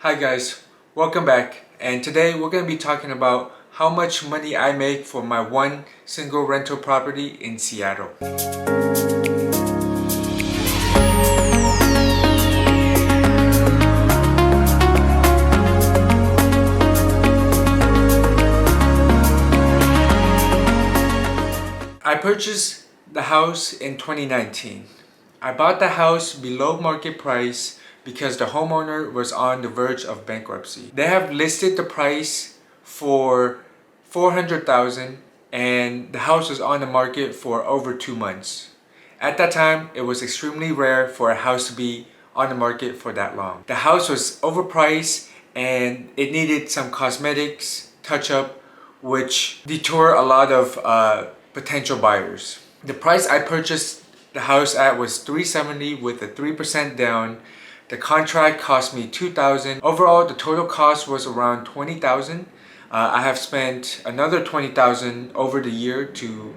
Hi guys, welcome back, and today we're going to be talking about how much money I make for my one single rental property in Seattle. I purchased the house in 2019. I bought the house below market price because the homeowner was on the verge of bankruptcy. They have listed the price for $400,000 and the house was on the market for over 2 months. At that time, it was extremely rare for a house to be on the market for that long. The house was overpriced and it needed some cosmetics touch up, which deter a lot of potential buyers. The price I purchased the house at was $370 with a 3% down. The contract cost me $2,000. Overall, the total cost was around $20,000. I have spent another $20,000 over the year to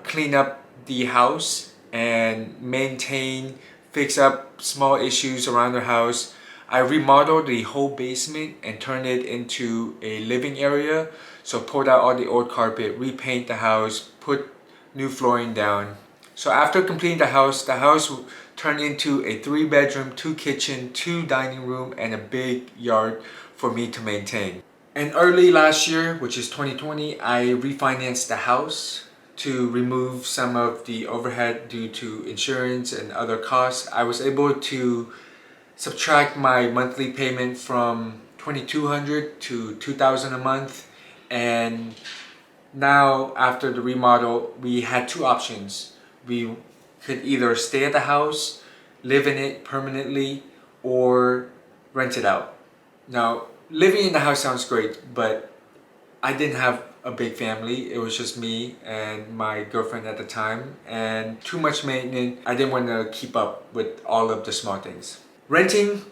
clean up the house and maintain, fix up small issues around the house. I remodeled the whole basement and turned it into a living area. So pulled out all the old carpet, repaint the house, put new flooring down. So after completing the house turned into a 3-bedroom, 2 kitchen, 2 dining room, and a big yard for me to maintain. And early last year, which is 2020, I refinanced the house to remove some of the overhead due to insurance and other costs. I was able to subtract my monthly payment from $2,200 to $2,000 a month. And now after the remodel, we had 2 options. We could either stay at the house, live in it permanently, or rent it out. Now, living in the house sounds great, but I didn't have a big family. It was just me and my girlfriend at the time, and too much maintenance. I didn't want to keep up with all of the small things. Renting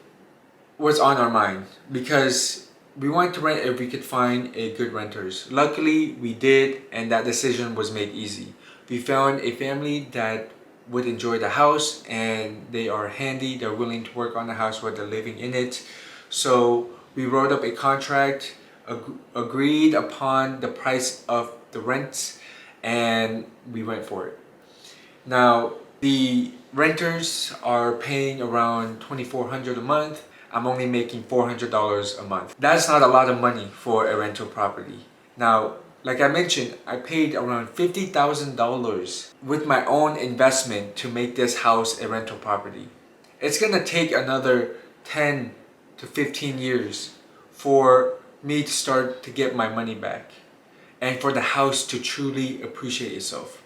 was on our mind because we wanted to rent if we could find a good renters. Luckily, we did, and that decision was made easy. We found a family that would enjoy the house and they are handy, they're willing to work on the house while they're living in it. So we wrote up a contract, agreed upon the price of the rent, and we went for it. Now, the renters are paying around $2,400 a month. I'm only making $400 a month. That's not a lot of money for a rental property. Now, like I mentioned, I paid around $50,000 with my own investment to make this house a rental property. It's gonna take another 10 to 15 years for me to start to get my money back and for the house to truly appreciate itself.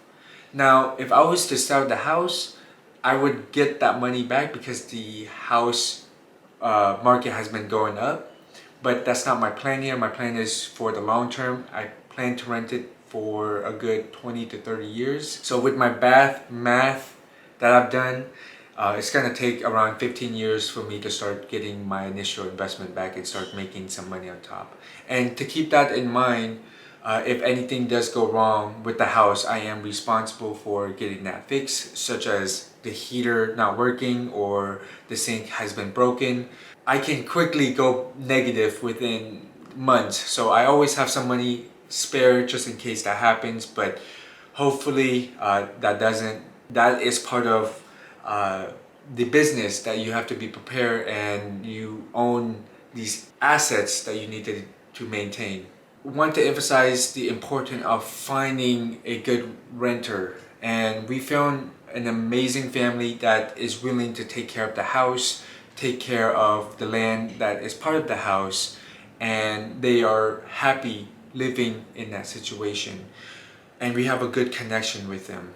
Now, if I was to sell the house, I would get that money back because the house market has been going up. But that's not my plan here. My plan is for the long term. I plan to rent it for a good 20 to 30 years. So with my math that I've done, it's gonna take around 15 years for me to start getting my initial investment back and start making some money on top. And to keep that in mind, if anything does go wrong with the house, I am responsible for getting that fixed, such as the heater not working or the sink has been broken. I can quickly go negative within months, so I always have some money spare just in case that happens. But hopefully that doesn't. That is part of the business, that you have to be prepared and you own these assets that you need to maintain. Want to emphasize the importance of finding a good renter, and we found an amazing family that is willing to take care of the house, take care of the land that is part of the house, and they are happy living in that situation, and we have a good connection with them.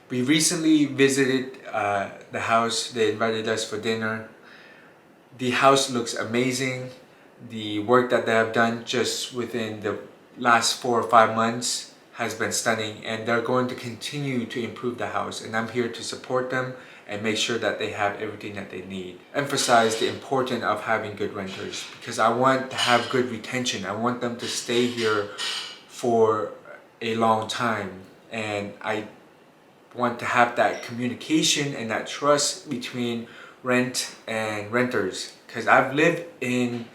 We recently visited the house. They invited us for dinner. The house looks amazing. The work that they have done just within the last 4 or 5 months has been stunning, and they're going to continue to improve the house, and I'm here to support them and make sure that they have everything that they need. Emphasize the importance of having good renters because I want to have good retention. I want them to stay here for a long time, and I want to have that communication and that trust between rent and renters, because I've lived in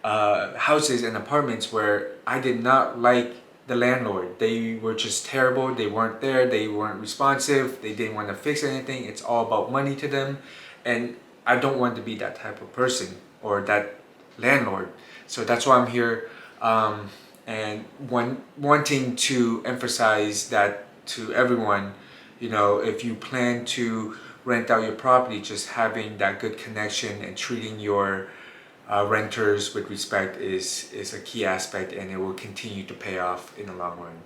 houses and apartments where I did not like the landlord. They were just terrible. They weren't there. They weren't responsive. They didn't want to fix anything. It's all about money to them. And I don't want to be that type of person or that landlord. So that's why I'm here, and wanting to emphasize that to everyone. You know, if you plan to rent out your property, just having that good connection and treating your renters with respect is a key aspect, and it will continue to pay off in the long run.